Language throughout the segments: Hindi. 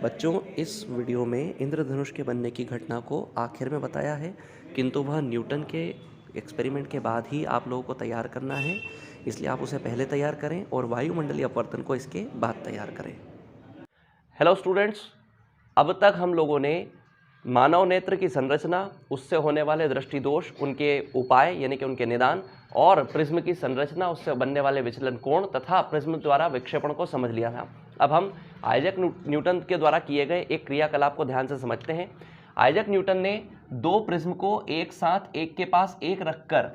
बच्चों, इस वीडियो में इंद्रधनुष के बनने की घटना को आखिर में बताया है, किंतु वह न्यूटन के एक्सपेरिमेंट के बाद ही आप लोगों को तैयार करना है। इसलिए आप उसे पहले तैयार करें और वायुमंडलीय अपवर्तन को इसके बाद तैयार करें। हेलो स्टूडेंट्स, अब तक हम लोगों ने मानव नेत्र की संरचना, उससे होने वाले दृष्टि दोष, उनके उपाय यानी कि उनके निदान, और प्रिज्म की संरचना, उससे बनने वाले विचलन कोण तथा प्रिज्म द्वारा विक्षेपण को समझ लिया था। अब हम आइजैक न्यूटन के द्वारा किए गए एक क्रियाकलाप को ध्यान से समझते हैं। आइजैक न्यूटन ने दो प्रिज्म को एक साथ एक के पास एक रखकर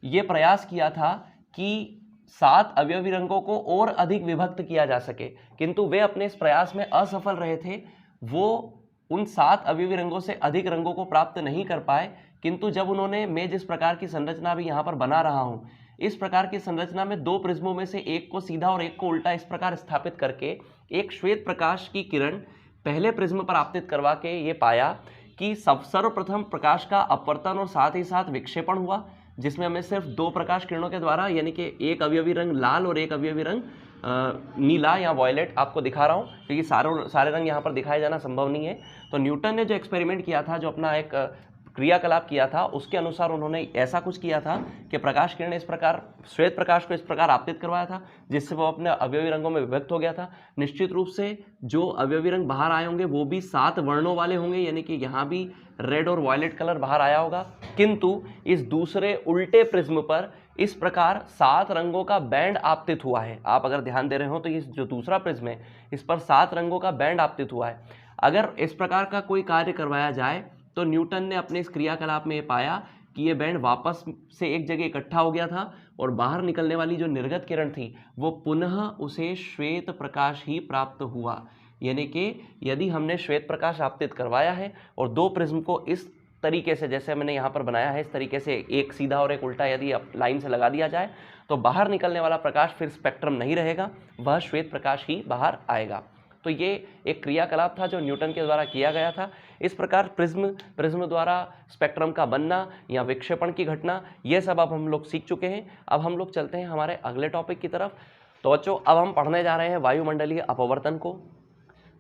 ये प्रयास किया था कि 7 अवयवी रंगों को और अधिक विभक्त किया जा सके, किंतु वे अपने इस प्रयास में असफल रहे थे। वो उन 7 अवयवी रंगों से अधिक रंगों को प्राप्त नहीं कर पाए, किंतु जब उन्होंने, मैं जिस प्रकार की संरचना भी यहाँ पर बना रहा हूँ, इस प्रकार की संरचना में दो प्रिज्मों में से एक को सीधा और एक को उल्टा इस प्रकार स्थापित करके एक श्वेत प्रकाश की किरण पहले प्रिज्म पर आपतित करवा के ये पाया कि सर्वप्रथम प्रकाश का अपवर्तन और साथ ही साथ विक्षेपण हुआ, जिसमें हमें सिर्फ दो प्रकाश किरणों के द्वारा, यानी कि एक अवयवी रंग लाल और एक अवयवी रंग नीला या वॉयलेट आपको दिखा रहा हूँ, क्योंकि सारे रंग यहाँ पर दिखाए जाना संभव नहीं है। तो न्यूटन ने जो एक्सपेरिमेंट किया था, जो अपना एक क्रियाकलाप किया था, उसके अनुसार उन्होंने ऐसा कुछ किया था कि प्रकाश किरण इस प्रकार, श्वेत प्रकाश को इस प्रकार आपतित करवाया था जिससे वो अपने अवयवी रंगों में विभक्त हो गया था। निश्चित रूप से जो अवयवी रंग बाहर आए होंगे वो भी 7 वर्णों वाले होंगे, यानी कि यहाँ भी रेड और वॉयलेट कलर बाहर आया होगा, किंतु इस दूसरे उल्टे प्रिज्म पर इस प्रकार 7 रंगों का बैंड आपतित हुआ है। आप अगर ध्यान दे रहे हो तो ये जो दूसरा प्रिज्म है, इस पर 7 रंगों का बैंड आपतित हुआ है। अगर इस प्रकार का कोई कार्य करवाया जाए तो न्यूटन ने अपने इस क्रियाकलाप में पाया कि ये बैंड वापस से एक जगह इकट्ठा हो गया था और बाहर निकलने वाली जो निर्गत किरण थी वो पुनः उसे श्वेत प्रकाश ही प्राप्त हुआ। यानी कि यदि हमने श्वेत प्रकाश आपतित करवाया है और दो प्रिज्म को इस तरीके से, जैसे मैंने यहाँ पर बनाया है, इस तरीके से एक सीधा और एक उल्टा यदि लाइन से लगा दिया जाए तो बाहर निकलने वाला प्रकाश फिर स्पेक्ट्रम नहीं रहेगा, वह श्वेत प्रकाश ही बाहर आएगा। तो ये एक क्रियाकलाप था जो न्यूटन के द्वारा किया गया था। इस प्रकार प्रिज्म द्वारा स्पेक्ट्रम का बनना या विक्षेपण की घटना, ये सब अब हम लोग सीख चुके हैं। अब हम लोग चलते हैं हमारे अगले टॉपिक की तरफ। तो बच्चों, अब हम पढ़ने जा रहे हैं वायुमंडलीय अपवर्तन को।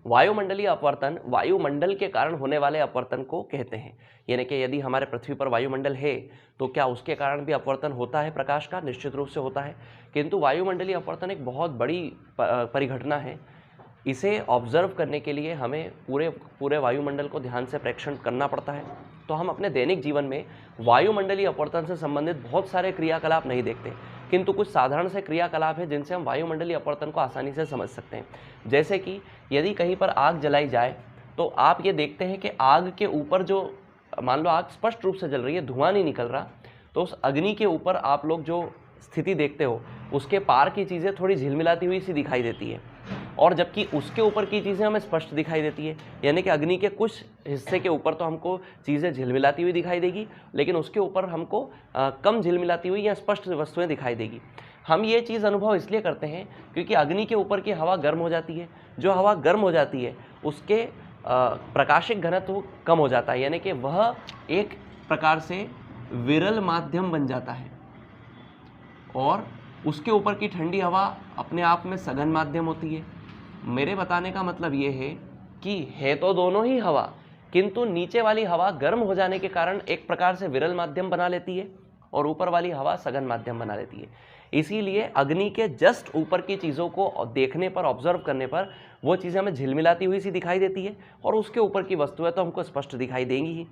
वायुमंडलीय अपवर्तन वायुमंडल के कारण होने वाले अपवर्तन को कहते हैं। यानी कि यदि हमारे पृथ्वी पर वायुमंडल है तो क्या उसके कारण भी अपवर्तन होता है प्रकाश का? निश्चित रूप से होता है, किंतु वायुमंडलीय अपवर्तन एक बहुत बड़ी परिघटना है। इसे ऑब्जर्व करने के लिए हमें पूरे वायुमंडल को ध्यान से प्रेक्षण करना पड़ता है। तो हम अपने दैनिक जीवन में वायुमंडलीय अपवर्तन से संबंधित बहुत सारे क्रियाकलाप नहीं देखते, किंतु कुछ साधारण से क्रियाकलाप है जिनसे हम वायुमंडलीय अपवर्तन को आसानी से समझ सकते हैं। जैसे कि यदि कहीं पर आग जलाई जाए तो आप ये देखते हैं कि आग के ऊपर जो, मान लो आग स्पष्ट रूप से जल रही है, धुआं नहीं निकल रहा, तो उस अग्नि के ऊपर आप लोग जो स्थिति देखते हो उसके पार की चीज़ें थोड़ी झिलमिलाती हुई सी दिखाई देती है, और जबकि उसके ऊपर की चीज़ें हमें स्पष्ट दिखाई देती है। यानी कि अग्नि के कुछ हिस्से के ऊपर तो हमको चीज़ें झिलमिलाती हुई दिखाई देगी, लेकिन उसके ऊपर हमको कम झिलमिलाती हुई या स्पष्ट वस्तुएं दिखाई देगी। हम ये चीज़ अनुभव इसलिए करते हैं क्योंकि अग्नि के ऊपर की हवा गर्म हो जाती है। जो हवा गर्म हो जाती है उसके प्रकाशिक घनत्व कम हो जाता है, यानी कि वह एक प्रकार से विरल माध्यम बन जाता है, और उसके ऊपर की ठंडी हवा अपने आप में सघन माध्यम होती है। मेरे बताने का मतलब ये है कि है तो दोनों ही हवा, किंतु नीचे वाली हवा गर्म हो जाने के कारण एक प्रकार से विरल माध्यम बना लेती है और ऊपर वाली हवा सघन माध्यम बना लेती है। इसीलिए अग्नि के जस्ट ऊपर की चीज़ों को देखने पर, ऑब्जर्व करने पर, वो चीज़ें हमें झिलमिलाती हुई सी दिखाई देती है और उसके ऊपर की वस्तुएं तो हमको स्पष्ट दिखाई देंगी ही।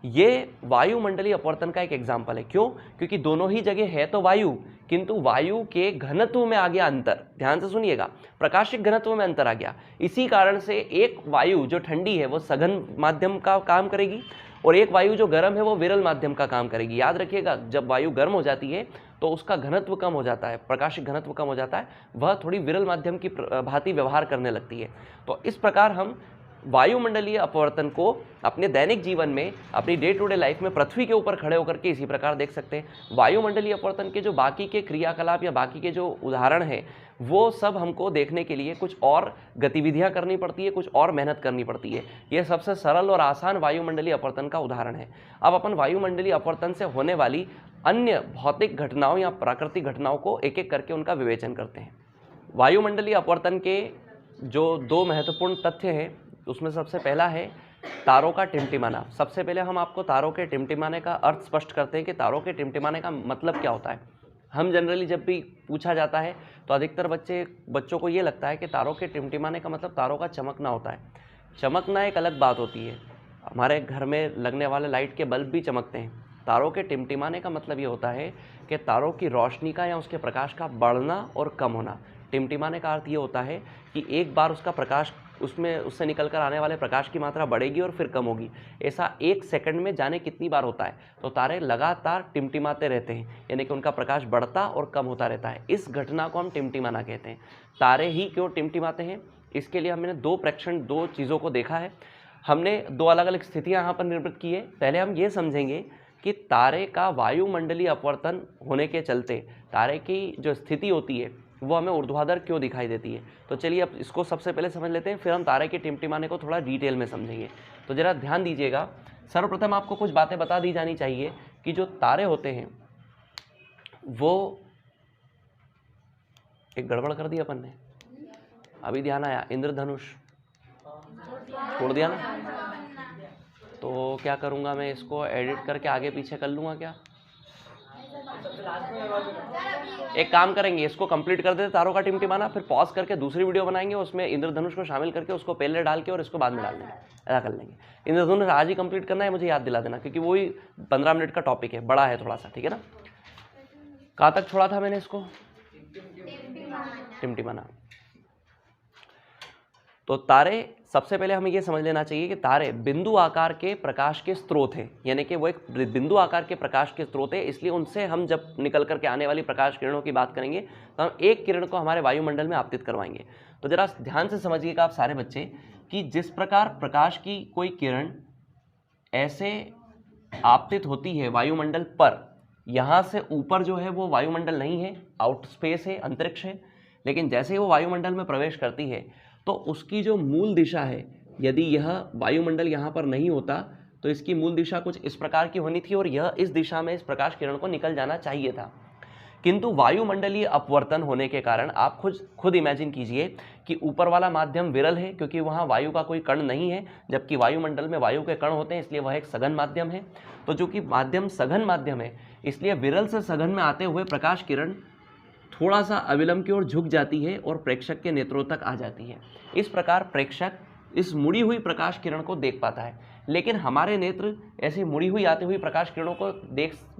ये वायुमंडलीय अपवर्तन का एक एग्जाम्पल है। क्यों? क्योंकि दोनों ही जगह है तो वायु, किंतु वायु के घनत्व में आ गया अंतर। ध्यान से सुनिएगा, प्रकाशिक घनत्व में अंतर आ गया। इसी कारण से एक वायु जो ठंडी है वो सघन माध्यम का काम करेगी और एक वायु जो गर्म है वो विरल माध्यम का काम करेगी। याद रखिएगा, जब वायु गर्म हो जाती है तो उसका घनत्व कम हो जाता है, प्रकाशिक घनत्व कम हो जाता है, वह थोड़ी विरल माध्यम की भांति व्यवहार करने लगती है। तो इस प्रकार हम वायुमंडलीय अपवर्तन को अपने दैनिक जीवन में, अपनी डे टू डे लाइफ में पृथ्वी के ऊपर खड़े होकर के इसी प्रकार देख सकते हैं। वायुमंडलीय अपवर्तन के जो बाकी के क्रियाकलाप या बाकी के जो उदाहरण हैं, वो सब हमको देखने के लिए कुछ और गतिविधियां करनी पड़ती है, कुछ और मेहनत करनी पड़ती है। यह सबसे सरल और आसान वायुमंडलीय अपवर्तन का उदाहरण है। अब अपन वायुमंडलीय अपवर्तन से होने वाली अन्य भौतिक घटनाओं या प्राकृतिक घटनाओं को एक एक करके उनका विवेचन करते हैं। वायुमंडलीय अपवर्तन के जो दो महत्वपूर्ण तथ्य हैं तो उसमें सबसे पहला है तारों का टिमटिमाना। सबसे पहले हम आपको तारों के टिमटिमाने का अर्थ स्पष्ट करते हैं कि तारों के टिमटिमाने का मतलब क्या होता है। हम जनरली जब भी पूछा जाता है तो अधिकतर बच्चों को ये लगता है कि तारों के टिमटिमाने का मतलब तारों का चमकना होता है। चमकना एक अलग बात होती है, हमारे घर में लगने वाले लाइट के बल्ब भी चमकते हैं। तारों के टिमटिमाने का मतलब ये होता है कि तारों की रोशनी का या उसके प्रकाश का बढ़ना और कम होना। टिमटिमाने का अर्थ ये होता है कि एक बार उसका प्रकाश उससे निकल कर आने वाले प्रकाश की मात्रा बढ़ेगी और फिर कम होगी। ऐसा 1 सेकंड में जाने कितनी बार होता है। तो तारे लगातार टिमटिमाते रहते हैं, यानी कि उनका प्रकाश बढ़ता और कम होता रहता है। इस घटना को हम टिमटिमाना कहते हैं। तारे ही क्यों टिमटिमाते हैं, इसके लिए हमने दो चीज़ों को देखा है। हमने 2 अलग अलग स्थितियाँ यहाँ पर निर्मित की है। पहले हम ये समझेंगे कि तारे का वायुमंडलीय अपवर्तन होने के चलते तारे की जो स्थिति होती है वो हमें ऊर्ध्वाधर क्यों दिखाई देती है। तो चलिए अब इसको सबसे पहले समझ लेते हैं, फिर हम तारे के टिमटिमाने को थोड़ा डिटेल में समझेंगे। तो ज़रा ध्यान दीजिएगा, सर्वप्रथम आपको कुछ बातें बता दी जानी चाहिए कि जो तारे होते हैं वो, एक गड़बड़ कर दी अपन ने, अभी ध्यान आया, इंद्रधनुष छोड़ दिया ना, तो क्या करूँगा मैं, इसको एडिट करके आगे पीछे कर लूँगा क्या। एक काम करेंगे, इसको कंप्लीट कर देते तारों का टिमटिमाना, फिर पॉज करके दूसरी वीडियो बनाएंगे, उसमें इंद्रधनुष को शामिल करके उसको पहले डाल के और इसको बाद में डाल देंगे, ऐसा कर लेंगे। इंद्रधनुष आज ही कंप्लीट करना है, मुझे याद दिला देना, क्योंकि वही 15 मिनट का टॉपिक है, बड़ा है थोड़ा सा, ठीक है ना। कहाँ तक छोड़ा था मैंने इसको, टिमटिमाना। तो तारे, सबसे पहले हमें यह समझ लेना चाहिए कि तारे बिंदु आकार के प्रकाश के स्रोत हैं, यानी कि वो एक बिंदु आकार के प्रकाश के स्रोत है। इसलिए उनसे हम जब निकल करके आने वाली प्रकाश किरणों की बात करेंगे तो हम एक किरण को हमारे वायुमंडल में आपतित करवाएंगे। तो जरा ध्यान से समझिएगा आप सारे बच्चे कि जिस प्रकार प्रकाश की कोई किरण ऐसे आपतित होती है वायुमंडल पर, यहाँ से ऊपर जो है वो वायुमंडल नहीं है, आउट स्पेस है, अंतरिक्ष है, लेकिन जैसे ही वो वायुमंडल में प्रवेश करती है तो उसकी जो मूल दिशा है, यदि यह वायुमंडल यहाँ पर नहीं होता तो इसकी मूल दिशा कुछ इस प्रकार की होनी थी और यह इस दिशा में इस प्रकाश किरण को निकल जाना चाहिए था। किंतु वायुमंडलीय अपवर्तन होने के कारण आप खुद इमेजिन कीजिए कि ऊपर वाला माध्यम विरल है, क्योंकि वहाँ वायु का कोई कण नहीं है, जबकि वायुमंडल में वायु के कण होते हैं, इसलिए वह एक सघन माध्यम है। तो चूंकि माध्यम सघन माध्यम है, इसलिए विरल से सघन में आते हुए प्रकाश किरण थोड़ा सा अविलंब की ओर झुक जाती है और प्रेक्षक के नेत्रों तक आ जाती है। इस प्रकार प्रेक्षक इस मुड़ी हुई प्रकाश किरण को देख पाता है, लेकिन हमारे नेत्र ऐसी मुड़ी हुई आती हुई प्रकाश किरणों को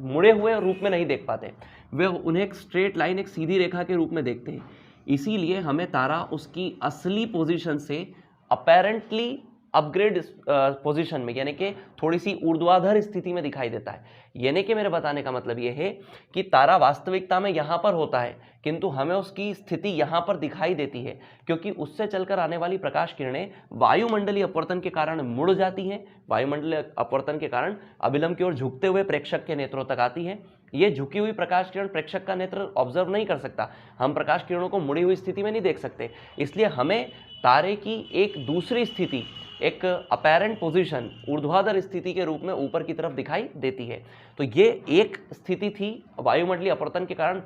मुड़े हुए रूप में नहीं देख पाते, वे उन्हें एक स्ट्रेट लाइन, एक सीधी रेखा के रूप में देखते हैं। इसीलिए हमें तारा उसकी असली पोजीशन से अपेरेंटली अपग्रेड पोजीशन में, यानी कि थोड़ी सी ऊर्ध्वाधर स्थिति में दिखाई देता है। यानी कि मेरे बताने का मतलब ये है कि तारा वास्तविकता में यहाँ पर होता है, किंतु हमें उसकी स्थिति यहाँ पर दिखाई देती है, क्योंकि उससे चलकर आने वाली प्रकाश किरणें वायुमंडलीय अपवर्तन के कारण मुड़ जाती हैं। वायुमंडलीय अपवर्तन के कारण अविलंब की ओर झुकते हुए प्रेक्षक के नेत्रों तक आती है। ये झुकी हुई प्रकाश किरण प्रेक्षक का नेत्र ऑब्जर्व नहीं कर सकता, हम प्रकाश किरणों को मुड़ी हुई स्थिति में नहीं देख सकते। इसलिए हमें तारे की एक दूसरी स्थिति, एक अपेरेंट पोजीशन, ऊर्ध्वाधर स्थिति के रूप में ऊपर की तरफ दिखाई देती है। तो ये एक स्थिति थी वायुमंडलीय अपवर्तन के कारण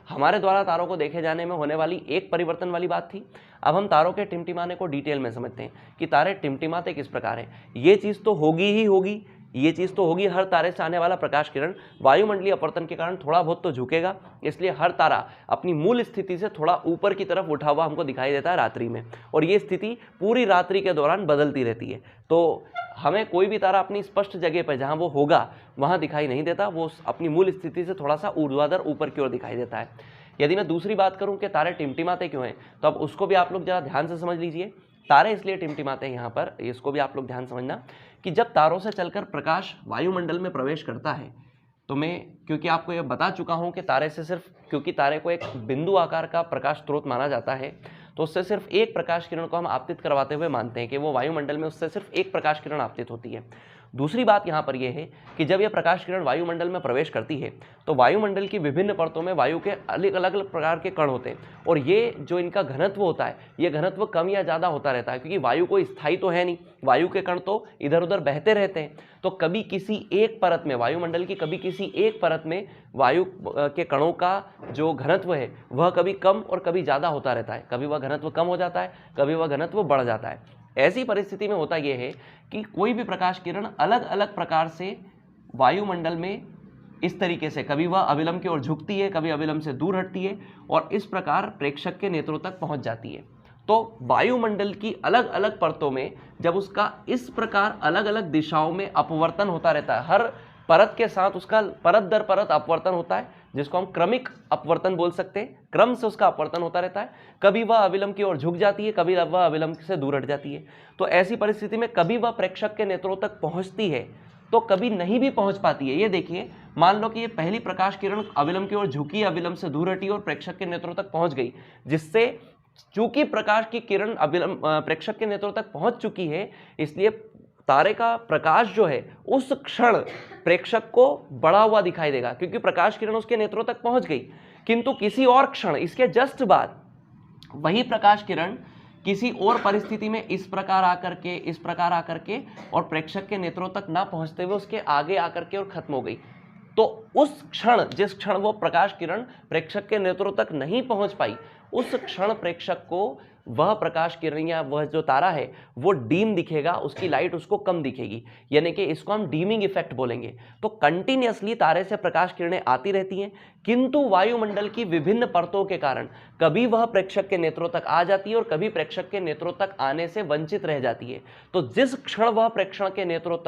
हमारे द्वारा तारों को देखे जाने में होने वाली एक परिवर्तन वाली बात थी। अब हम तारों के टिमटिमाने को डिटेल में समझते हैं कि तारे टिमटिमाते किस प्रकार हैं। ये चीज़ तो होगी ही होगी, ये चीज़ तो होगी, हर तारे से आने वाला प्रकाश किरण वायुमंडलीय अपवर्तन के कारण थोड़ा बहुत तो झुकेगा, इसलिए हर तारा अपनी मूल स्थिति से थोड़ा ऊपर की तरफ उठा हुआ हमको दिखाई देता है रात्रि में, और ये स्थिति पूरी रात्रि के दौरान बदलती रहती है। तो हमें कोई भी तारा अपनी स्पष्ट जगह पर जहाँ वो होगा वहाँ दिखाई नहीं देता, वो अपनी मूल स्थिति से थोड़ा सा ऊर्ध्वाधर ऊपर की ओर दिखाई देता है। यदि मैं दूसरी बात करूँ कि तारे टिमटिमाते क्यों हैं, तो अब उसको भी आप लोग ज़रा ध्यान से समझ लीजिए। तारे इसलिए टिमटिमाते हैं यहाँ पर, इसको भी आप लोग ध्यान समझना कि जब तारों से चलकर प्रकाश वायुमंडल में प्रवेश करता है, तो मैं क्योंकि आपको ये बता चुका हूँ कि तारे से सिर्फ, क्योंकि तारे को एक बिंदु आकार का प्रकाश स्रोत माना जाता है, तो उससे सिर्फ एक प्रकाश किरण को हम आपतित करवाते हुए मानते हैं कि वो वायुमंडल में उससे सिर्फ एक प्रकाश किरण आपतित होती है। दूसरी बात यहाँ पर यह है कि जब यह प्रकाश किरण वायुमंडल में प्रवेश करती है तो वायुमंडल की विभिन्न परतों में वायु के अलग अलग प्रकार के कण होते हैं, और ये जो इनका घनत्व होता है, ये घनत्व कम या ज़्यादा होता रहता है, क्योंकि वायु कोई स्थायी तो है नहीं, वायु के कण तो इधर उधर बहते रहते हैं। तो कभी किसी एक परत में, वायुमंडल की कभी किसी एक परत में वायु के कणों का जो घनत्व है वह कभी कम और कभी ज़्यादा होता रहता है, कभी वह घनत्व कम हो जाता है, कभी वह घनत्व बढ़ जाता है। ऐसी परिस्थिति में होता यह है कि कोई भी प्रकाश किरण अलग अलग प्रकार से वायुमंडल में इस तरीके से कभी वह अविलंब की ओर झुकती है, कभी अविलंब से दूर हटती है और इस प्रकार प्रेक्षक के नेत्रों तक पहुंच जाती है। तो वायुमंडल की अलग अलग परतों में जब उसका इस प्रकार अलग अलग दिशाओं में अपवर्तन होता रहता है, हर परत के साथ उसका परत दर परत अपवर्तन होता है, जिसको हम क्रमिक अपवर्तन बोल सकते हैं। क्रम से उसका अपवर्तन होता रहता है। कभी वह अविलंब की ओर झुक जाती है, कभी वह अविलंब से दूर हट जाती है। तो ऐसी परिस्थिति में कभी वह प्रेक्षक के नेत्रों तक पहुंचती है तो कभी नहीं भी पहुंच पाती है। ये देखिए, मान लो कि ये पहली प्रकाश किरण अविलंब की ओर झुकी, अविलंब से दूर हटी और प्रेक्षक के नेत्रों तक पहुंच गई, जिससे चूंकि प्रकाश की किरण अविलंब प्रेक्षक के नेत्रों तक पहुंच चुकी है, इसलिए तारे का प्रकाश जो है उस क्षण प्रेक्षक को बढ़ा हुआ दिखाई देगा, क्योंकि प्रकाश किरण उसके नेत्रों तक पहुंच गई। किंतु किसी और क्षण, इसके जस्ट बाद, वही प्रकाश किरण किसी और परिस्थिति में इस प्रकार आकर के और प्रेक्षक के नेत्रों तक ना पहुंचते हुए उसके आगे आकर के और खत्म हो गई। तो उस क्षण, जिस क्षण वो प्रकाश किरण प्रेक्षक के नेत्रों तक नहीं पहुंच पाई, उस क्षण प्रेक्षक को वह प्रकाश किरण या वह जो तारा है वो डीम दिखेगा, उसकी लाइट उसको कम दिखेगी, यानी कि इसको हम डीमिंग इफेक्ट बोलेंगे। तो कंटिन्यूअसली तारे से प्रकाश किरणें आती रहती हैं, किंतु वायुमंडल की विभिन्न परतों के कारण कभी वह प्रेक्षक के नेत्रों तक आ जाती है और कभी प्रेक्षक के नेत्रों तक आने से वंचित रह जाती है। तो जिस क्षण वह प्रेक्षक के नेत्रों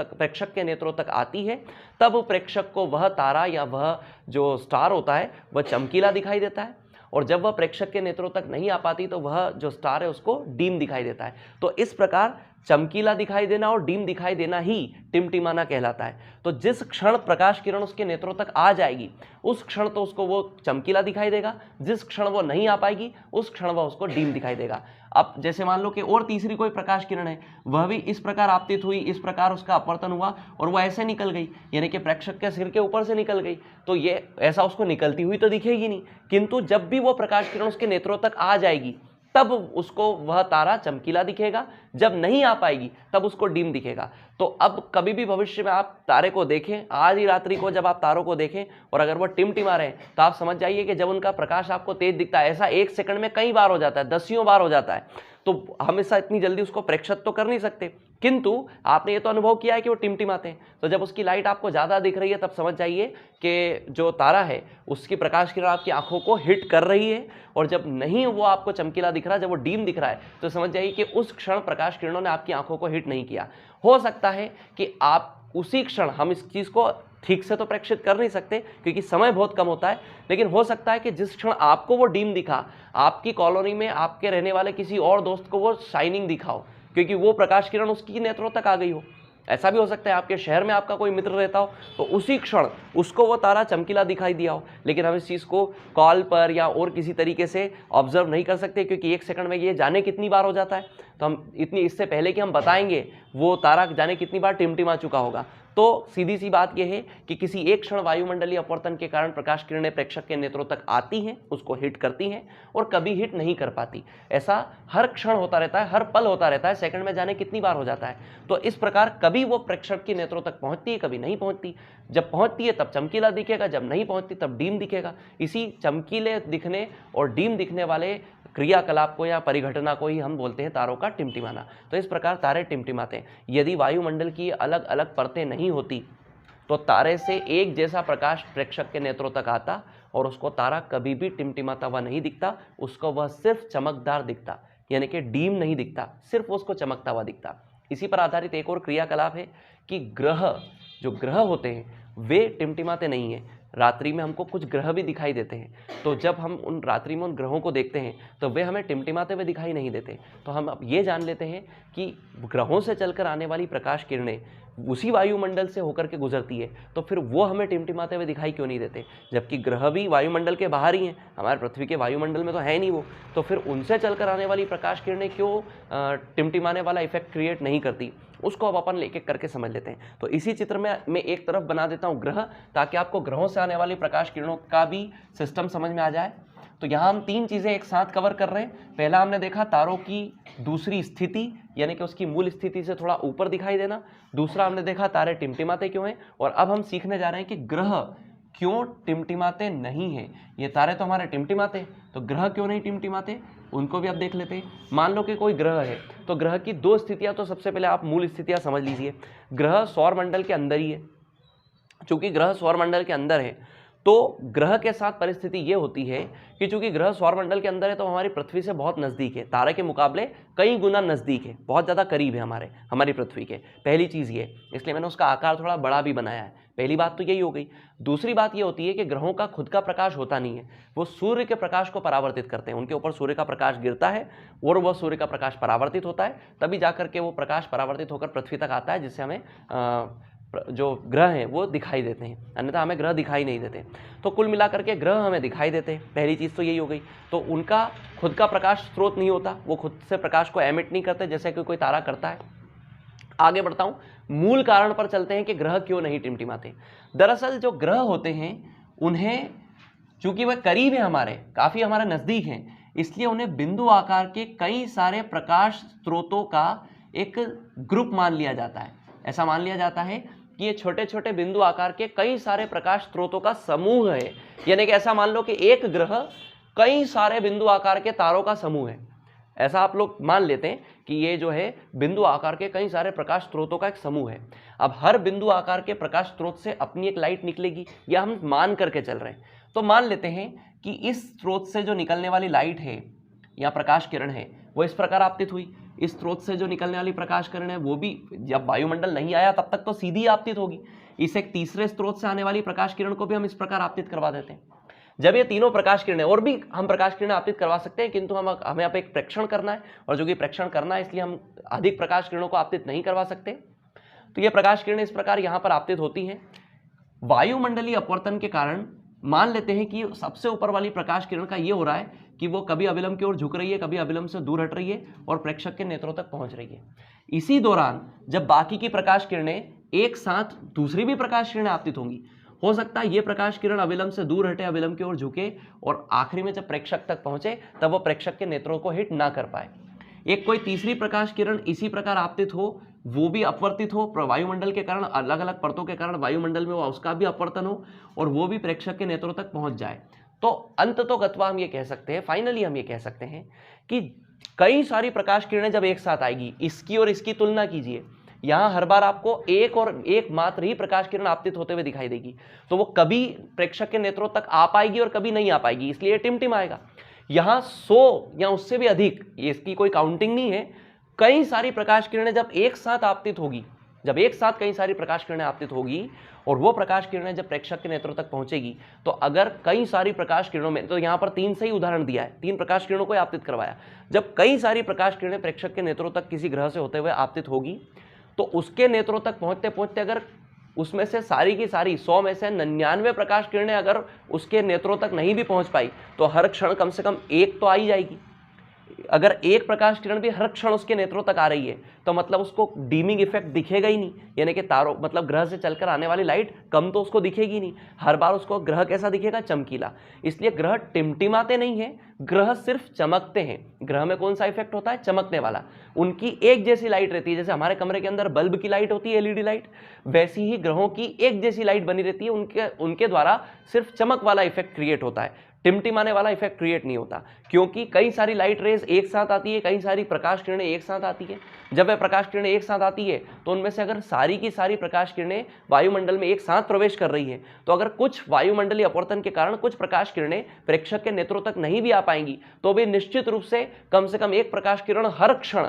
तक आती है, तब प्रेक्षक को वह तारा या वह जो स्टार होता है वह चमकीला दिखाई देता है, और जब वह प्रेक्षक के नेत्रों तक नहीं आ पाती तो वह जो स्टार है उसको डीम दिखाई देता है। तो इस प्रकार चमकीला दिखाई देना और डीम दिखाई देना ही टिमटिमाना कहलाता है। तो जिस क्षण प्रकाश किरण उसके नेत्रों तक आ जाएगी, उस क्षण तो उसको वो चमकीला दिखाई देगा, जिस क्षण वो नहीं आ पाएगी उस क्षण वह उसको डीम दिखाई देगा। अब जैसे मान लो कि और तीसरी कोई प्रकाश किरण है, वह भी इस प्रकार आपतित हुई, इस प्रकार उसका अपवर्तन हुआ और वह ऐसे निकल गई, यानी कि प्रेक्षक के सिर के ऊपर से निकल गई, तो ये ऐसा उसको निकलती हुई तो दिखेगी नहीं, किंतु जब भी वो प्रकाश किरण उसके नेत्रों तक आ जाएगी तब उसको वह तारा चमकीला दिखेगा, जब नहीं आ पाएगी तब उसको डीम दिखेगा। तो अब कभी भी भविष्य में आप तारे को देखें, आज ही रात्रि को जब आप तारों को देखें और अगर वो टिमटिमा रहे हैं तो आप समझ जाइए कि जब उनका प्रकाश आपको तेज दिखता है, ऐसा एक सेकंड में कई बार हो जाता है, दसियों बार हो जाता है, तो हमेशा इतनी जल्दी उसको प्रेक्षित तो कर नहीं सकते, किंतु आपने ये तो अनुभव किया है कि वो टिमटिमाते हैं। तो जब उसकी लाइट आपको ज़्यादा दिख रही है तब समझ जाइए कि जो तारा है उसकी प्रकाश किरण आपकी आंखों को हिट कर रही है, और जब नहीं वो आपको चमकीला दिख रहा है, जब वो डीम दिख रहा है, तो समझ जाइए कि उस क्षण प्रकाश किरणों ने आपकी आंखों को हिट नहीं किया। हो सकता है कि आप उसी क्षण, हम इस चीज़ को ठीक से तो प्रेक्षित कर नहीं सकते क्योंकि समय बहुत कम होता है, लेकिन हो सकता है कि जिस क्षण आपको वो डीम दिखा, आपकी कॉलोनी में आपके रहने वाले किसी और दोस्त को वो शाइनिंग दिखाओ, क्योंकि वो प्रकाश किरण उसकी नेत्रों तक आ गई हो। ऐसा भी हो सकता है आपके शहर में आपका कोई मित्र रहता हो तो उसी क्षण उसको वो तारा चमकीला दिखाई दिया हो, लेकिन हम इस चीज़ को कॉल पर या और किसी तरीके से ऑब्जर्व नहीं कर सकते, क्योंकि एक सेकंड में ये जाने कितनी बार हो जाता है। तो हम इतनी, इससे पहले कि हम बताएंगे वो तारा जाने कितनी बार टिमटिमा चुका होगा। तो सीधी सी बात यह है कि किसी एक क्षण वायुमंडलीय अपवर्तन के कारण प्रकाश किरणें प्रेक्षक के नेत्रों तक आती हैं, उसको हिट करती हैं और कभी हिट नहीं कर पाती। ऐसा हर क्षण होता रहता है, हर पल होता रहता है, सेकंड में जाने कितनी बार हो जाता है। तो इस प्रकार कभी वो प्रेक्षक के नेत्रों तक पहुंचती है, कभी नहीं पहुंचती। जब पहुंचती है तब चमकीला दिखेगा, जब नहीं पहुंचती तब डीम दिखेगा। इसी चमकीले दिखने और डीम दिखने वाले क्रियाकलाप को या परिघटना को ही हम बोलते हैं तारों का टिमटिमाना। तो इस प्रकार तारे टिमटिमाते हैं। यदि वायुमंडल की अलग अलग परतें नहीं होती तो तारे से एक जैसा प्रकाश प्रेक्षक के नेत्रों तक आता और उसको तारा कभी भी टिमटिमाता हुआ नहीं दिखता, उसको वह सिर्फ चमकदार दिखता, यानी कि डीम नहीं दिखता, सिर्फ उसको चमकता हुआ दिखता। इसी पर आधारित एक और क्रियाकलाप है कि जो ग्रह होते हैं वे टिमटिमाते नहीं हैं। रात्रि में हमको कुछ ग्रह भी दिखाई देते हैं, तो जब हम उन रात्रि में उन ग्रहों को देखते हैं तो वे हमें टिमटिमाते हुए दिखाई नहीं देते। तो हम अब ये जान लेते हैं कि ग्रहों से चलकर आने वाली प्रकाश किरणें उसी वायुमंडल से होकर के गुजरती है, तो फिर वो हमें टिमटिमाते हुए दिखाई क्यों नहीं देते, जबकि ग्रह भी वायुमंडल के बाहर ही हैं, हमारे पृथ्वी के वायुमंडल में तो है नहीं वो। तो फिर उनसे चलकर आने वाली प्रकाश किरणें क्यों टिमटिमाने वाला इफेक्ट क्रिएट नहीं करती, उसको अब अपन एक एक करके समझ लेते हैं। तो इसी चित्र में मैं एक तरफ बना देता हूँ ग्रह, ताकि आपको ग्रहों से आने वाली प्रकाश किरणों का भी सिस्टम समझ में आ जाए। तो यहाँ हम तीन चीज़ें एक साथ कवर कर रहे हैं। पहला हमने देखा तारों की दूसरी स्थिति, यानी कि उसकी मूल स्थिति से थोड़ा ऊपर दिखाई देना। दूसरा हमने देखा तारे टिमटिमाते क्यों हैं, और अब हम सीखने जा रहे हैं कि ग्रह क्यों टिमटिमाते नहीं हैं। ये तारे तो हमारे टिमटिमाते हैं, तो ग्रह क्यों नहीं टिमटिमाते उनको भी आप देख लेते हैं। मान लो कि कोई ग्रह है, तो ग्रह की दो स्थितियां, तो सबसे पहले आप मूल स्थितियां समझ लीजिए। ग्रह सौरमंडल के अंदर ही है, चूंकि ग्रह सौरमंडल के अंदर है तो ग्रह के साथ परिस्थिति ये होती है कि चूंकि ग्रह सौरमंडल के अंदर है तो हमारी पृथ्वी से बहुत नज़दीक है, तारे के मुकाबले कई गुना नज़दीक है, बहुत ज़्यादा करीब है हमारी पृथ्वी के। पहली चीज़ ये, इसलिए मैंने उसका आकार थोड़ा बड़ा भी बनाया है। पहली बात तो यही हो गई। दूसरी बात ये होती है कि ग्रहों का खुद का प्रकाश होता नहीं है, वो सूर्य के प्रकाश को परावर्तित करते हैं। उनके ऊपर सूर्य का प्रकाश गिरता है और वह सूर्य का प्रकाश परावर्तित होता है, तभी जाकर के वो प्रकाश परावर्तित होकर पृथ्वी तक आता है, जिससे हमें जो ग्रह हैं वो दिखाई देते हैं, अन्यथा हमें ग्रह दिखाई नहीं देते। तो कुल मिलाकर के ग्रह हमें दिखाई देते हैं, पहली चीज़ तो यही हो गई। तो उनका खुद का प्रकाश स्रोत नहीं होता, वो खुद से प्रकाश को एमिट नहीं करते जैसे कि कोई तारा करता है। आगे बढ़ता हूँ, मूल कारण पर चलते हैं कि ग्रह क्यों नहीं टिमटिमाते। दरअसल जो ग्रह होते हैं उन्हें, चूंकि वह करीब है हमारे, काफ़ी हमारे नज़दीक हैं, इसलिए उन्हें बिंदु आकार के कई सारे प्रकाश स्रोतों का एक ग्रुप मान लिया जाता है। ऐसा मान लिया जाता है कि ये छोटे छोटे बिंदु आकार के कई सारे प्रकाश स्रोतों का समूह है। यानी कि ऐसा मान लो कि एक ग्रह कई सारे बिंदु आकार के तारों का समूह है। ऐसा आप लोग मान लेते हैं कि ये जो है बिंदु आकार के कई सारे प्रकाश स्रोतों का एक समूह है। अब हर बिंदु आकार के प्रकाश स्रोत से अपनी एक लाइट निकलेगी, या हम मान करके चल रहे हैं। तो मान लेते हैं कि इस स्रोत से जो निकलने वाली लाइट है या प्रकाश किरण है वो इस प्रकार आपतित हुई। इस स्रोत से जो निकलने वाली प्रकाश किरण है वो भी जब वायुमंडल नहीं आया तब तक तो सीधी आपतित होगी। इस एक तीसरे स्रोत से आने वाली प्रकाश किरण को भी हम इस प्रकार आपतित करवा देते हैं। जब ये तीनों प्रकाश किरणें, और भी हम प्रकाश किरणें आपतित करवा सकते हैं, किंतु हमें यहाँ पे एक प्रेक्षण करना है, और जो कि प्रेक्षण करना है इसलिए हम अधिक प्रकाश किरणों को आपतित नहीं करवा सकते। तो ये प्रकाश किरणें इस प्रकार यहाँ पर आपतित होती हैं। वायुमंडलीय अपवर्तन के कारण मान लेते हैं कि सबसे ऊपर वाली प्रकाश किरण का ये हो रहा है कि वो कभी अविलंब की ओर झुक रही है, कभी अविलंब से दूर हट रही है और प्रेक्षक के नेत्रों तक पहुंच रही है। इसी दौरान जब बाकी की प्रकाश किरणें एक साथ दूसरी भी प्रकाश किरणें आपतित होंगी, हो सकता है ये प्रकाश किरण अविलंब से दूर हटे, अविलंब की ओर झुके, और आखिरी में जब प्रेक्षक तक पहुंचे तब वो प्रेक्षक के नेत्रों को हिट ना कर पाए। एक कोई तीसरी प्रकाश किरण इसी प्रकार आपतित हो, वो भी अपवर्तित हो, वायुमंडल के कारण, अलग अलग परतों के कारण वायुमंडल में वो उसका भी अपवर्तन हो और वो भी प्रेक्षक के नेत्रों तक पहुंच जाए। तो अंततोगत्वा हम ये कह सकते हैं, फाइनली हम ये कह सकते हैं कि कई सारी प्रकाश किरणें जब एक साथ आएगी, इसकी और इसकी तुलना कीजिए, यहाँ हर बार आपको एक और एक मात्र ही प्रकाश किरण आपतित होते हुए दिखाई देगी, तो वो कभी प्रेक्षक के नेत्रों तक आ पाएगी और कभी नहीं आ पाएगी, इसलिए टिमटिम आएगा। यहाँ 100 या उससे भी अधिक, इसकी कोई काउंटिंग नहीं है, कई सारी प्रकाश किरणें जब एक साथ आपतित होगी, जब एक साथ कई सारी प्रकाश किरणें आपतित होगी और वो प्रकाश किरणें जब प्रेक्षक के नेत्रों तक पहुंचेगी, तो अगर कई सारी प्रकाश किरणों में, तो यहाँ पर 3 से ही उदाहरण दिया है, 3 प्रकाश किरणों को आपतित करवाया, जब कई सारी प्रकाश किरणें प्रेक्षक के नेत्रों तक किसी ग्रह से होते हुए आपतित होगी, तो उसके नेत्रों तक पहुंचते पहुंचते अगर उसमें से सारी की सारी 100 में से 99 प्रकाश किरणें अगर उसके नेत्रों तक नहीं भी पहुंच पाई, तो हर क्षण कम से कम एक तो आ ही जाएगी। अगर एक प्रकाश किरण भी हर क्षण उसके नेत्रों तक आ रही है तो मतलब उसको डीमिंग इफेक्ट दिखेगा ही नहीं, यानी कि तारों, मतलब ग्रह से चलकर आने वाली लाइट कम तो उसको दिखेगी नहीं, हर बार उसको ग्रह कैसा दिखेगा, चमकीला। इसलिए ग्रह टिमटिमाते नहीं है, ग्रह सिर्फ चमकते हैं। ग्रह में कौन सा इफेक्ट होता है, चमकने वाला। उनकी एक जैसी लाइट रहती है, जैसे हमारे कमरे के अंदर बल्ब की लाइट होती है, एलईडी लाइट, वैसी ही ग्रहों की एक जैसी लाइट बनी रहती है, उनके द्वारा सिर्फ चमक वाला इफेक्ट क्रिएट होता है, टिमटिमाने वाला इफेक्ट क्रिएट नहीं होता, क्योंकि कई सारी लाइट रेज एक साथ आती है, कई सारी प्रकाश किरणें एक साथ आती है। जब वह प्रकाश किरणें एक साथ आती है तो उनमें से अगर सारी की सारी प्रकाश किरणें वायुमंडल में एक साथ प्रवेश कर रही है, तो अगर कुछ वायुमंडलीय अपवर्तन के कारण कुछ प्रकाश किरणें प्रेक्षक के नेत्रों तक नहीं भी आ पाएंगी, तो भी निश्चित रूप से कम एक प्रकाश किरण हर क्षण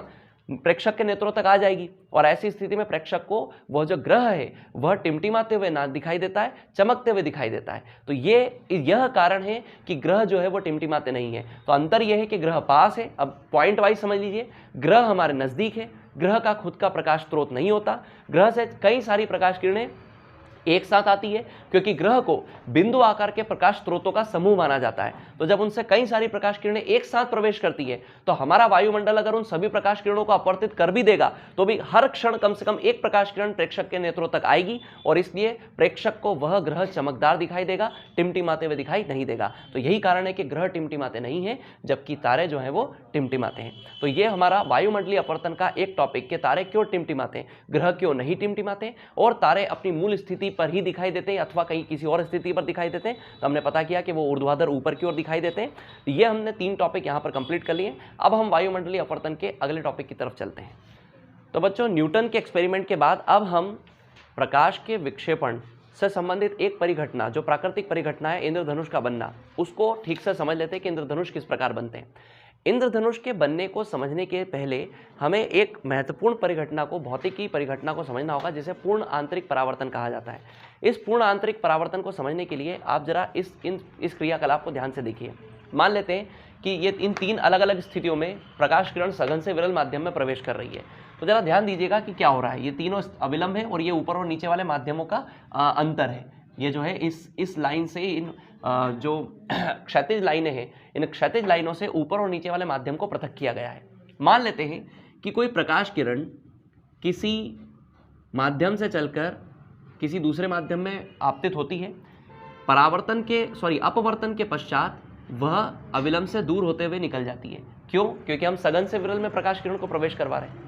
प्रेक्षक के नेत्रों तक आ जाएगी, और ऐसी स्थिति में प्रेक्षक को वह जो ग्रह है वह टिमटिमाते हुए ना दिखाई देता है, चमकते हुए दिखाई देता है। तो यह कारण है कि ग्रह जो है वो टिमटिमाते नहीं है। तो अंतर यह है कि ग्रह पास है। अब पॉइंट वाइज समझ लीजिए, ग्रह हमारे नजदीक है, ग्रह का खुद का प्रकाश स्रोत नहीं होता, ग्रह से कई सारी प्रकाश किरणें एक साथ आती है, क्योंकि ग्रह को बिंदु आकार के प्रकाश स्रोतों का समूह माना जाता है। तो जब उनसे कई सारी प्रकाश किरणें एक साथ प्रवेश करती है, तो हमारा वायुमंडल अगर उन सभी प्रकाश किरणों को अपवर्तित कर भी देगा, तो भी हर क्षण कम से कम एक प्रकाश किरण प्रेक्षक के नेत्रों तक आएगी, और इसलिए प्रेक्षक को वह ग्रह चमकदार दिखाई देगा, टिमटिमाते हुए दिखाई नहीं देगा। तो यही कारण है कि ग्रह टिमटिमाते नहीं है, जबकि तारे जो हैं वो टिमटिमाते हैं। तो ये हमारा वायुमंडलीय अपवर्तन का एक टॉपिक, के तारे क्यों टिमटिमाते हैं, ग्रह क्यों नहीं टिमटिमाते, और तारे अपनी मूल स्थिति स्थिति पर ही दिखाई देते हैं अथवा कहीं किसी और स्थिति पर दिखाई देते हैं, तो हमने पता किया कि वो ऊर्ध्वाधर ऊपर की ओर दिखाई देते हैं। ये हमने 3 टॉपिक यहाँ पर कंप्लीट कर लिए। अब हम वायुमंडलीय अपवर्तन के अगले टॉपिक की तरफ चलते हैं। तो बच्चों, न्यूटन के एक्सपेरिमेंट के बाद अब हम प्रकाश के विक्षेपण से संबंधित एक परिघटना, जो प्राकृतिक परिघटना है इंद्रधनुष का बनना, उसको ठीक से समझ लेते हैं कि इंद्रधनुष किस प्रकार बनते हैं। इंद्रधनुष के बनने को समझने के पहले हमें एक महत्वपूर्ण परिघटना को, भौतिकी परिघटना को समझना होगा, जिसे पूर्ण आंतरिक परावर्तन कहा जाता है। इस पूर्ण आंतरिक परावर्तन को समझने के लिए आप जरा इस क्रियाकलाप को ध्यान से देखिए। मान लेते हैं कि ये इन 3 अलग अलग स्थितियों में प्रकाश किरण सघन से विरल माध्यम में प्रवेश कर रही है। तो जरा ध्यान दीजिएगा कि क्या हो रहा है। ये तीनों अविलंब है और ये ऊपर और नीचे वाले माध्यमों का अंतर है। ये जो है इस लाइन से इन जो क्षैतिज लाइनें हैं, इन क्षैतिज लाइनों से ऊपर और नीचे वाले माध्यम को पृथक किया गया है। मान लेते हैं कि कोई प्रकाश किरण किसी माध्यम से चलकर किसी दूसरे माध्यम में आपतित होती है। अपवर्तन के पश्चात वह अविलंब से दूर होते हुए निकल जाती है। क्यों? क्योंकि हम सघन से विरल में प्रकाश किरण को प्रवेश करवा रहे हैं।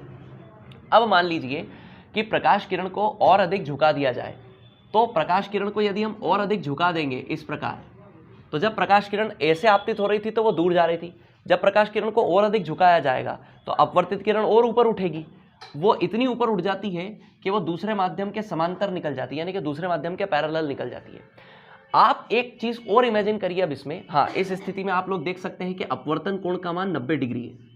अब मान लीजिए कि प्रकाश किरण को और अधिक झुका दिया जाए। तो प्रकाश किरण को यदि हम और अधिक झुका देंगे इस प्रकार, तो जब प्रकाश किरण ऐसे आपतित हो रही थी तो वो दूर जा रही थी। जब प्रकाश किरण को और अधिक झुकाया जाएगा तो अपवर्तित किरण और ऊपर उठेगी। वो इतनी ऊपर उठ जाती है कि वो दूसरे माध्यम के समांतर निकल जाती है, यानी कि दूसरे माध्यम के पैरेलल निकल जाती है। आप एक चीज और इमेजिन करिए अब इसमें। हाँ, इस स्थिति में आप लोग देख सकते हैं कि अपवर्तन कोण का मान 90 डिग्री है।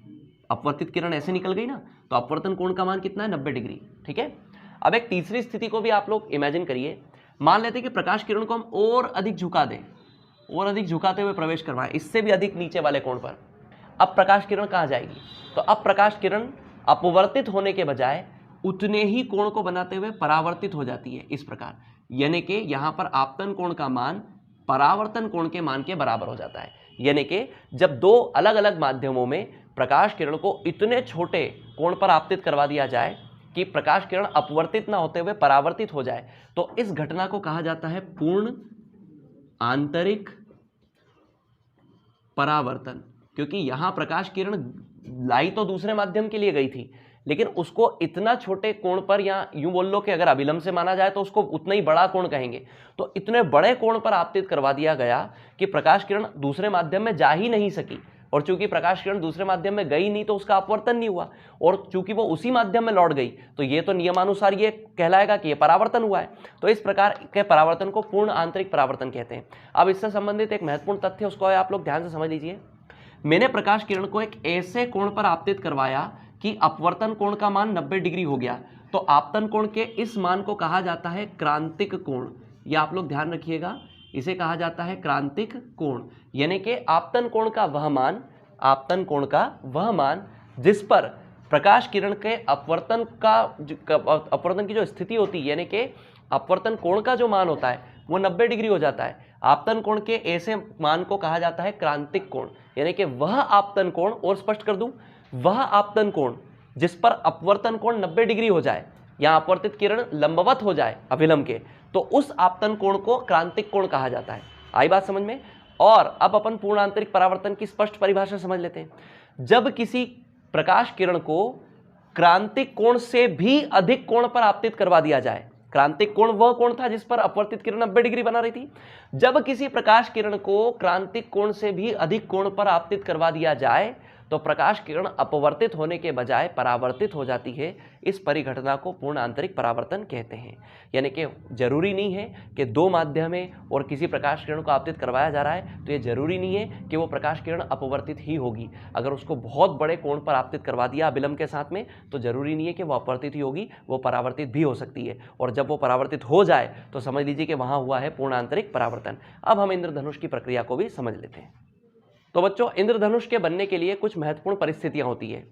अपवर्तित किरण ऐसे निकल गई ना, तो अपवर्तन कोण का मान कितना है? 90 डिग्री। ठीक है। अब एक तीसरी स्थिति को भी आप लोग इमेजिन करिए। मान लेते हैं कि प्रकाश किरण को हम और अधिक झुका दें, और अधिक झुकाते हुए प्रवेश करवाएं, इससे भी अधिक नीचे वाले कोण पर। अब प्रकाश किरण कहाँ जाएगी? तो अब प्रकाश किरण अपवर्तित होने के बजाय उतने ही कोण को बनाते हुए परावर्तित हो जाती है इस प्रकार। यानी कि यहाँ पर आपतन कोण का मान परावर्तन कोण के मान के बराबर हो जाता है। यानी कि जब 2 अलग अलग माध्यमों में प्रकाश किरण को इतने छोटे कोण पर आपतित करवा दिया जाए कि प्रकाश किरण अपवर्तित ना होते हुए परावर्तित हो जाए, तो इस घटना को कहा जाता है पूर्ण आंतरिक परावर्तन। क्योंकि यहां प्रकाश किरण लाई तो दूसरे माध्यम के लिए गई थी, लेकिन उसको इतना छोटे कोण पर, या यूं बोल लो कि अगर अविलंब से माना जाए तो उसको उतना ही बड़ा कोण कहेंगे, तो इतने बड़े कोण पर आपतित करवा दिया गया कि प्रकाश किरण दूसरे माध्यम में जा ही नहीं सकी। और चूंकि प्रकाश किरण दूसरे माध्यम में गई नहीं तो उसका अपवर्तन नहीं हुआ, और चूंकि वो उसी माध्यम में लौट गई तो ये तो नियमानुसार ये कहलाएगा कि ये परावर्तन हुआ है। तो इस प्रकार के परावर्तन को पूर्ण आंतरिक परावर्तन कहते हैं। अब इससे संबंधित एक महत्वपूर्ण तथ्य, उसको आप लोग ध्यान से समझ लीजिए। मैंने प्रकाश किरण को एक ऐसे कोण पर आपतित करवाया कि अपवर्तन कोण का मान 90 डिग्री हो गया, तो आपतन कोण के इस मान को कहा जाता है क्रांतिक कोण। यह आप लोग ध्यान रखिएगा, इसे कहा जाता है क्रांतिक कोण। यानी कि आपतन कोण का वह मान जिस पर प्रकाश किरण के अपवर्तन की जो स्थिति होती है, यानी कि अपवर्तन कोण का जो मान होता है वो 90 डिग्री हो जाता है। आपतन कोण के ऐसे मान को कहा जाता है क्रांतिक कोण। यानी कि वह आपतन कोण, और स्पष्ट कर दूं, वह आपतन कोण जिस पर अपवर्तन कोण 90 डिग्री हो जाए या अपवर्तित किरण लंबवत हो जाए अविलंब के, तो उस आपतन कोण को क्रांतिक कोण कहा जाता है। आई बात समझ में? और अब अपन पूर्ण आंतरिक परावर्तन की स्पष्ट परिभाषा समझ लेते हैं। जब किसी प्रकाश किरण को क्रांतिक कोण से भी अधिक कोण पर आपतित करवा दिया जाए, क्रांतिक कोण वह कोण था जिस पर अपवर्तित किरण 90 डिग्री बना रही थी। जब किसी प्रकाश किरण को क्रांतिक कोण से भी अधिक कोण पर आपतित करवा दिया जाए तो प्रकाश किरण अपवर्तित होने के बजाय परावर्तित हो जाती है। इस परिघटना को पूर्ण आंतरिक परावर्तन कहते हैं। यानी कि जरूरी नहीं है कि 2 माध्यम है और किसी प्रकाश किरण को आपतित करवाया जा रहा है तो ये जरूरी नहीं है कि वो प्रकाश किरण अपवर्तित ही होगी। अगर उसको बहुत बड़े कोण पर आपतित करवा दिया अविलंब के साथ में, तो जरूरी नहीं है कि वो अपवर्तित ही होगी, वो परावर्तित भी हो सकती है। और जब वो परावर्तित हो जाए तो समझ लीजिए कि वहाँ हुआ है पूर्ण आंतरिक परावर्तन। अब हम इंद्रधनुष की प्रक्रिया को भी समझ लेते हैं। तो बच्चों, इंद्रधनुष के बनने के लिए कुछ महत्वपूर्ण परिस्थितियां होती है।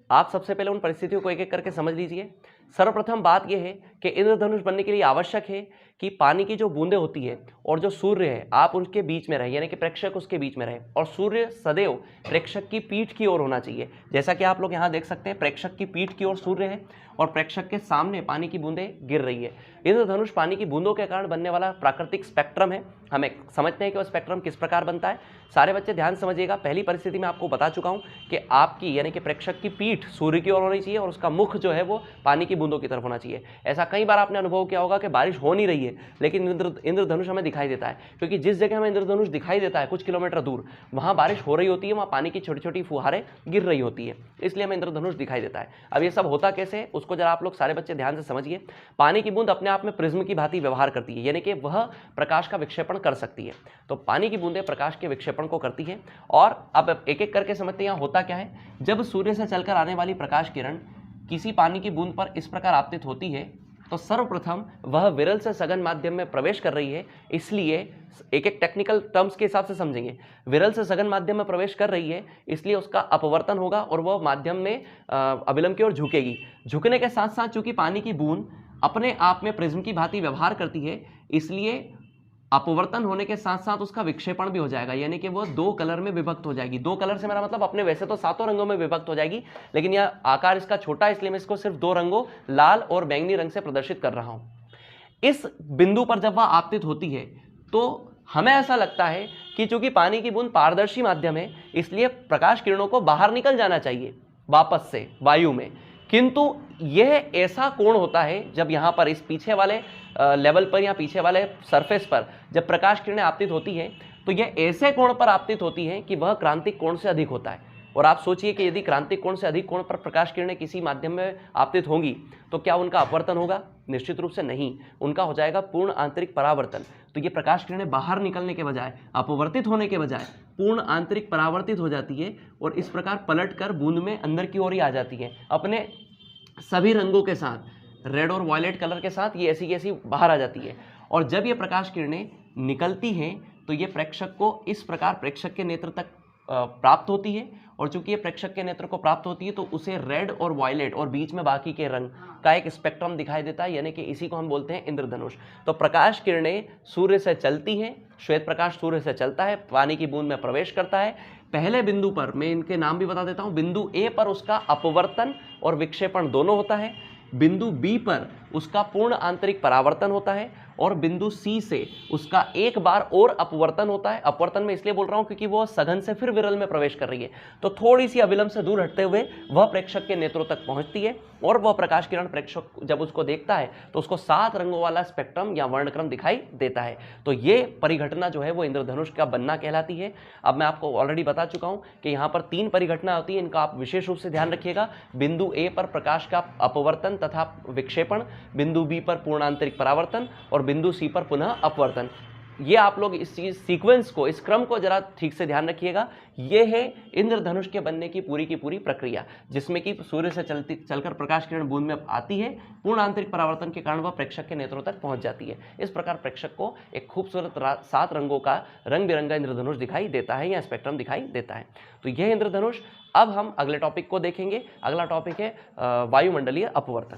आप सबसे पहले उन परिस्थितियों को एक एक करके समझ लीजिए। सर्वप्रथम बात यह है कि इंद्रधनुष बनने के लिए आवश्यक है कि पानी की जो बूंदें होती है और जो सूर्य है, आप उनके बीच में रहें, यानी कि प्रेक्षक उसके बीच में रहे, और सूर्य सदैव प्रेक्षक की पीठ की ओर होना चाहिए। जैसा कि आप लोग यहाँ देख सकते हैं, प्रेक्षक की पीठ की ओर सूर्य है और प्रेक्षक के सामने पानी की बूंदें गिर रही है। इंद्रधनुष पानी की बूंदों के कारण बनने वाला प्राकृतिक स्पेक्ट्रम है। हमें समझते हैं कि वह स्पेक्ट्रम किस प्रकार बनता है। सारे बच्चे ध्यान समझिएगा। पहली परिस्थिति में आपको बता चुका हूं कि आपकी, यानी कि प्रेक्षक की पीठ पीठ सूर्य की ओर होनी चाहिए और उसका मुख जो है वो पानी की बूंदों की तरफ होना चाहिए। ऐसा कई बार आपने अनुभव किया होगा कि बारिश हो नहीं रही है लेकिन इंद्रधनुष हमें दिखाई देता है, क्योंकि जिस जगह हमें इंद्रधनुष दिखाई देता है कुछ किलोमीटर दूर, वहां बारिश हो रही होती है, वहां पानी की छोटी छोटी फुहारें गिर रही होती है, इसलिए हमें इंद्रधनुष दिखाई देता है। अब ये सब होता कैसे है उसको जरा आप लोग सारे बच्चे ध्यान से समझिए। पानी की बूंद अपने आप में प्रिज्म की भांति व्यवहार करती है, यानी कि वह प्रकाश का विक्षेपण कर सकती है। तो पानी की बूंदें प्रकाश के विक्षेपण को करती है। और अब एक एक करके समझते हैं यहाँ होता क्या है। जब सूर्य से चलकर आने वाली प्रकाश किरण किसी पानी की बूंद पर इस प्रकार आपतित होती है तो सर्वप्रथम वह विरल से सघन माध्यम में प्रवेश कर रही है, इसलिए एक एक टेक्निकल टर्म्स के हिसाब से समझेंगे। विरल से सघन माध्यम में प्रवेश कर रही है इसलिए उसका अपवर्तन होगा और वह माध्यम में अभिलंब की ओर झुकेगी। झुकने के साथ साथ चूंकि पानी की बूंद अपने आप में प्रिज्म की भांति व्यवहार करती है, इसलिए अपवर्तन होने के साथ साथ उसका विक्षेपण भी हो जाएगा, यानी कि वो दो कलर में विभक्त हो जाएगी। दो कलर से मेरा मतलब अपने वैसे तो सातों रंगों में विभक्त हो जाएगी, लेकिन यह आकार इसका छोटा है इसलिए मैं इसको सिर्फ दो रंगों लाल और बैंगनी रंग से प्रदर्शित कर रहा हूं। इस बिंदु पर जब वह आपतित होती है तो हमें ऐसा लगता है कि चूंकि पानी की बूंद पारदर्शी माध्यम है इसलिए प्रकाश किरणों को बाहर निकल जाना चाहिए वापस से वायु में, किंतु यह ऐसा कोण होता है जब यहां पर इस पीछे वाले लेवल पर या पीछे वाले सरफेस पर जब प्रकाश किरणें आपतित होती हैं तो यह ऐसे कोण पर आपतित होती हैं कि वह क्रांतिक कोण से अधिक होता है। और आप सोचिए कि यदि क्रांतिक कोण से अधिक कोण पर प्रकाश किरणें किसी माध्यम में आपतित होंगी तो क्या उनका अपवर्तन होगा? निश्चित रूप से नहीं, उनका हो जाएगा पूर्ण आंतरिक परावर्तन। तो ये प्रकाश किरणें बाहर निकलने के बजाय, अपवर्तित होने के बजाय पूर्ण आंतरिक परावर्तित हो जाती है और इस प्रकार पलट कर बूंद में अंदर की ओर ही आ जाती है अपने सभी रंगों के साथ, रेड और वायलेट कलर के साथ ये ऐसी की ऐसी बाहर आ जाती है। और जब ये प्रकाश किरणें निकलती हैं तो ये प्रेक्षक को इस प्रकार प्रेक्षक के नेत्र तक प्राप्त होती है, और चूंकि ये प्रेक्षक के नेत्र को प्राप्त होती है तो उसे रेड और वायलेट और बीच में बाकी के रंग का एक स्पेक्ट्रम दिखाई देता है, यानी कि इसी को हम बोलते हैं इंद्रधनुष। तो प्रकाश किरणें सूर्य से चलती हैं, श्वेत प्रकाश सूर्य से चलता है, पानी की बूंद में प्रवेश करता है। पहले बिंदु पर मैं इनके नाम भी बता देता हूं। बिंदु ए पर उसका अपवर्तन और विक्षेपण दोनों होता है, बिंदु बी पर उसका पूर्ण आंतरिक परावर्तन होता है, और बिंदु सी से उसका एक बार और अपवर्तन होता है। अपवर्तन में इसलिए बोल रहा हूं क्योंकि वो सघन से फिर विरल में प्रवेश कर रही है, तो थोड़ी सी अविलंब से दूर हटते हुए वह प्रेक्षक के नेत्रों तक पहुंचती है, और वह प्रकाश किरण प्रेक्षक जब उसको देखता है तो उसको 7 रंगों वाला स्पेक्ट्रम या वर्णक्रम दिखाई देता है। तो ये परिघटना जो है वो इंद्रधनुष का बनना कहलाती है। अब मैं आपको ऑलरेडी बता चुका हूं कि यहाँ पर 3 परिघटना होती है, इनका आप विशेष रूप से ध्यान रखिएगा। बिंदु ए पर प्रकाश का अपवर्तन तथा विक्षेपण, बिंदु बी पर पूर्ण आंतरिक परावर्तन और बिंदु सी पर पुनः अपवर्तन। ये आप लोग इस चीज सीक्वेंस को, इस क्रम को जरा ठीक से ध्यान रखिएगा। ये है इंद्रधनुष के बनने की पूरी प्रक्रिया, जिसमें कि सूर्य से चलकर प्रकाश किरण बूंद में आती है, पूर्ण आंतरिक परावर्तन के कारण वह प्रेक्षक के नेत्रों तक पहुंच जाती है। इस प्रकार प्रेक्षक को एक खूबसूरत 7 रंगों का रंग बिरंगा इंद्रधनुष दिखाई देता है या स्पेक्ट्रम दिखाई देता है। तो यह इंद्रधनुष। अब हम अगले टॉपिक को देखेंगे। अगला टॉपिक है वायुमंडलीय अपवर्तन।